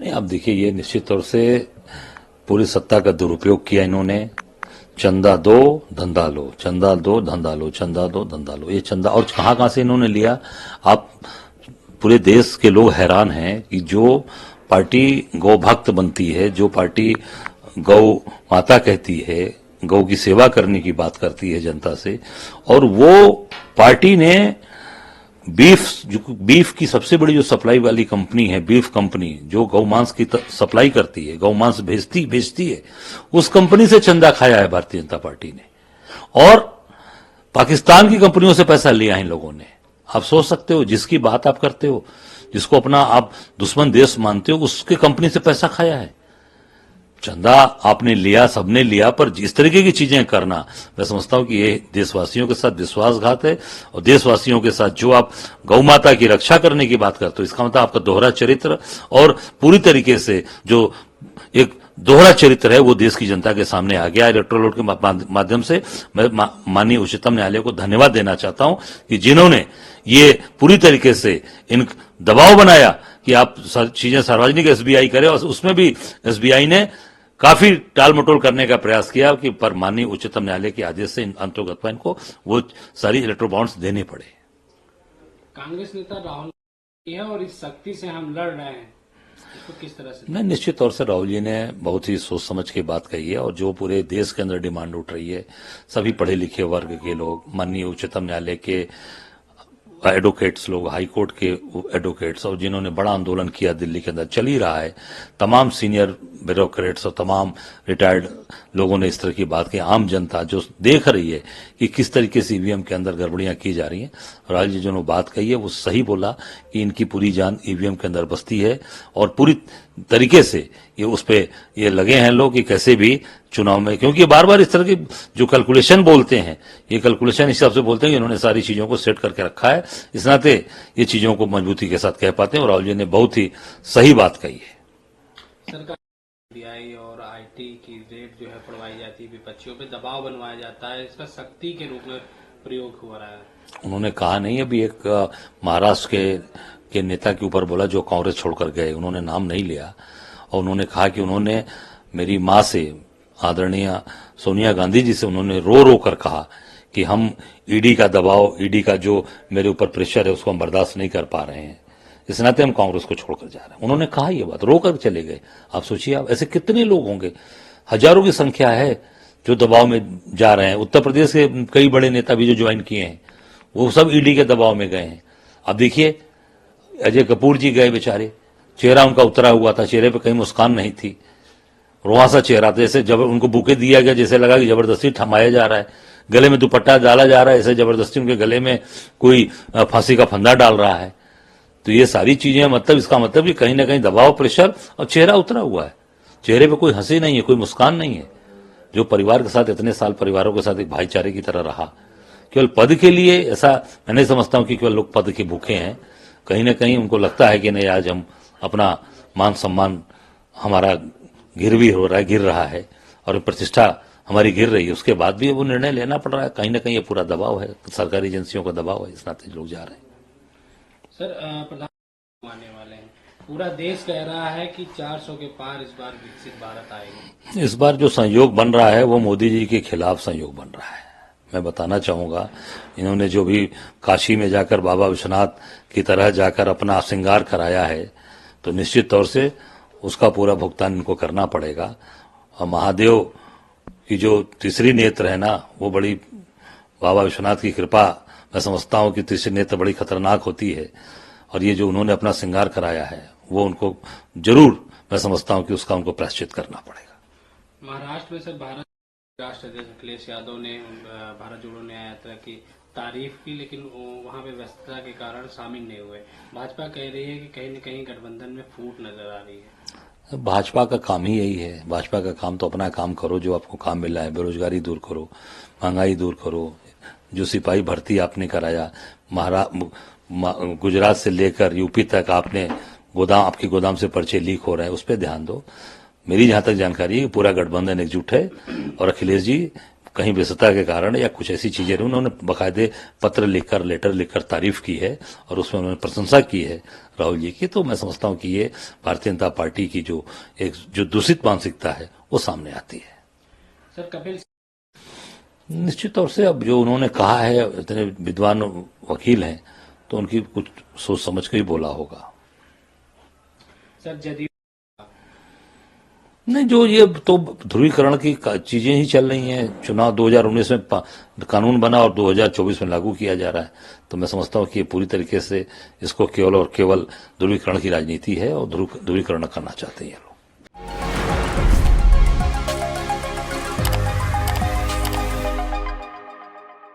नहीं, आप देखिए, ये निश्चित तौर से पूरी सत्ता का दुरुपयोग किया इन्होंने। चंदा दो धंधा लो, चंदा दो धंधा लो, चंदा दो धंधा लो, ये चंदा और कहां कहां से इन्होंने लिया। आप पूरे देश के लोग हैरान हैं कि जो पार्टी गौ भक्त बनती है, जो पार्टी गौ माता कहती है, गौ की सेवा करने की बात करती है जनता से, और वो पार्टी ने बीफ की सबसे बड़ी जो सप्लाई वाली कंपनी है, बीफ कंपनी, जो गौ मांस की सप्लाई करती है, गौ मांस भेजती है, उस कंपनी से चंदा खाया है भारतीय जनता पार्टी ने। और पाकिस्तान की कंपनियों से पैसा लिया है इन लोगों ने। आप सोच सकते हो, जिसकी बात आप करते हो, जिसको अपना आप दुश्मन देश मानते हो, उसके कंपनी से पैसा खाया है। चंदा आपने लिया, सबने लिया, पर जिस तरीके की चीजें करना, मैं समझता हूं कि ये देशवासियों के साथ विश्वासघात है। और देशवासियों के साथ जो आप गौ माता की रक्षा करने की बात करते हो, इसका मतलब आपका दोहरा चरित्र, और पूरी तरीके से जो एक दोहरा चरित्र है वो देश की जनता के सामने आ गया। इलेक्टोरल वोट के माध्यम से मैं माननीय उच्चतम न्यायालय को धन्यवाद देना चाहता हूं कि जिन्होंने ये पूरी तरीके से इन दबाव बनाया कि आप चीजें सार्वजनिक एसबीआई करे, और उसमें भी एसबीआई ने काफी टाल मटोल करने का प्रयास किया कि पर माननीय उच्चतम न्यायालय के आदेश से अंतर्गत इनको वो सारी इलेक्ट्रो बॉन्ड्स देने पड़े। कांग्रेस नेता राहुल है और इस शक्ति से हम लड़ रहे हैं, इसको किस तरह से? नहीं, निश्चित तौर से राहुल जी ने बहुत ही सोच समझ के बात कही है, और जो पूरे देश के अंदर डिमांड उठ रही है, सभी पढ़े लिखे वर्ग के लोग, माननीय उच्चतम न्यायालय के एडवोकेट्स लोग, हाई कोर्ट के एडवोकेट्स, और जिन्होंने बड़ा आंदोलन किया दिल्ली के अंदर, चल ही रहा है, तमाम सीनियर ब्यूरोक्रेट्स और तमाम रिटायर्ड लोगों ने इस तरह की बात की। आम जनता जो देख रही है कि किस तरीके से ईवीएम के अंदर गड़बड़ियां की जा रही हैं, राहुल जी जो बात कही है वो सही बोला कि इनकी पूरी जान ईवीएम के अंदर बसती है, और पूरी तरीके से ये उस पे ये लगे हैं लोग कि कैसे भी चुनाव में, क्योंकि बार बार इस तरह की जो कैलकुलेशन बोलते हैं, ये कैलकुलेशन इस हिसाब से बोलते हैं कि इन्होंने सारी चीजों को सेट करके रखा है, इस नाते ये चीजों को मजबूती के साथ कह पाते हैं। और राहुल जी ने बहुत ही सही बात कही है। सरकार एसबीआई और आईटी की रेट जो है पढ़वाई जाती है, विपक्षियों पे दबाव बनवाया जाता है, इसका शक्ति के रूप में प्रयोग हो रहा है। उन्होंने कहा नहीं, अभी एक महाराष्ट्र के नेता के ऊपर बोला जो कांग्रेस छोड़कर गए, उन्होंने नाम नहीं लिया, और उन्होंने कहा कि उन्होंने मेरी मां से, आदरणीय सोनिया गांधी जी से, उन्होंने रो रो कर कहा कि हम ईडी का दबाव, ईडी का जो मेरे ऊपर प्रेशर है उसको हम बर्दाश्त नहीं कर पा रहे हैं, इस नाते हम कांग्रेस को छोड़कर जा रहे हैं। उन्होंने कहा ये बात, रो कर चले गए। आप सोचिए, आप ऐसे कितने लोग होंगे, हजारों की संख्या है जो दबाव में जा रहे हैं। उत्तर प्रदेश के कई बड़े नेता भी जो ज्वाइन किए हैं वो सब ईडी के दबाव में गए हैं। अब देखिए, अजय कपूर जी गए बेचारे, चेहरा उनका उतरा हुआ था, चेहरे पे कहीं मुस्कान नहीं थी, रुआसा चेहरा था, जैसे जब उनको बुके दिया गया, जैसे लगा कि जबरदस्ती थमाया जा रहा है, गले में दुपट्टा डाला जा रहा है, ऐसे जबरदस्ती उनके गले में कोई फांसी का फंदा डाल रहा है। तो ये सारी चीजें, मतलब इसका मतलब कि कहीं ना कहीं दबाव, प्रेशर, और चेहरा उतरा हुआ है, चेहरे पे कोई हंसी नहीं है, कोई मुस्कान नहीं है। जो परिवार के साथ इतने साल परिवारों के साथ एक भाईचारे की तरह रहा, केवल पद के लिए, ऐसा मैं नहीं समझता हूं कि केवल लोग पद के भूखे हैं। कहीं ना कहीं उनको लगता है कि नहीं, आज हम अपना मान सम्मान हमारा गिर रहा है, और प्रतिष्ठा हमारी गिर रही है, उसके बाद भी वो निर्णय लेना पड़ रहा है। कहीं ना कहीं ये पूरा दबाव है, सरकारी एजेंसियों का दबाव है, इस नाते लोग जा रहे हैं। सर, प्रधानमंत्री आने वाले हैं, पूरा देश कह रहा है कि 400 के पार इस बार विकसित भारत आएगा। इस बार जो संयोग बन रहा है वो मोदी जी के खिलाफ संयोग बन रहा है। मैं बताना चाहूंगा, इन्होंने जो भी काशी में जाकर बाबा विश्वनाथ की तरह जाकर अपना श्रृंगार कराया है, तो निश्चित तौर से उसका पूरा भुगतान इनको करना पड़ेगा। और महादेव की जो तीसरी नेत्र है ना, वो बड़ी, बाबा विश्वनाथ की कृपा, मैं समझता हूं कि तीसरी नेत्र बड़ी खतरनाक होती है, और ये जो उन्होंने अपना श्रृंगार कराया है वो उनको जरूर, मैं समझता हूं कि उसका उनको प्रायश्चित करना पड़ेगा। महाराष्ट्र में सर, भारत राष्ट्र अध्यक्ष अखिलेश यादव ने भारत जोड़ो न्याय यात्रा की तारीफ की, लेकिन वहां पे व्यस्तता के कारण शामिल नहीं हुए। भाजपा कह रही है कि कहीं न कहीं गठबंधन में फूट नजर आ रही है। भाजपा का काम ही यही है। भाजपा का काम तो अपना काम करो, जो आपको काम मिला है, बेरोजगारी दूर करो, महंगाई दूर करो, जो सिपाही भर्ती आपने कराया, गुजरात से लेकर यूपी तक आपने आपकी गोदाम से पर्चे लीक हो रहे हैं, उस पर ध्यान दो। मेरी जहां तक जानकारी है पूरा गठबंधन एकजुट है, और अखिलेश जी कहीं व्यस्तता के कारण या कुछ ऐसी चीजें नहीं, उन्होंने बाकायदे पत्र लिखकर, लेटर लिखकर तारीफ की है और उसमें उन्होंने प्रशंसा की है राहुल जी की। तो मैं समझता हूं कि ये भारतीय जनता पार्टी की जो दूषित मानसिकता है वो सामने आती है। सर कपिल निश्चित तौर से अब जो उन्होंने कहा है, इतने विद्वान वकील हैं तो उनकी कुछ सोच समझ के ही बोला होगा। सर जदयू नहीं, जो ये तो ध्रुवीकरण की चीजें ही चल रही हैं। चुनाव 2019 में कानून बना और 2024 में लागू किया जा रहा है। तो मैं समझता हूं कि ये पूरी तरीके से इसको केवल और केवल ध्रुवीकरण की राजनीति है और ध्रुवीकरण करना चाहते हैं ये लोग।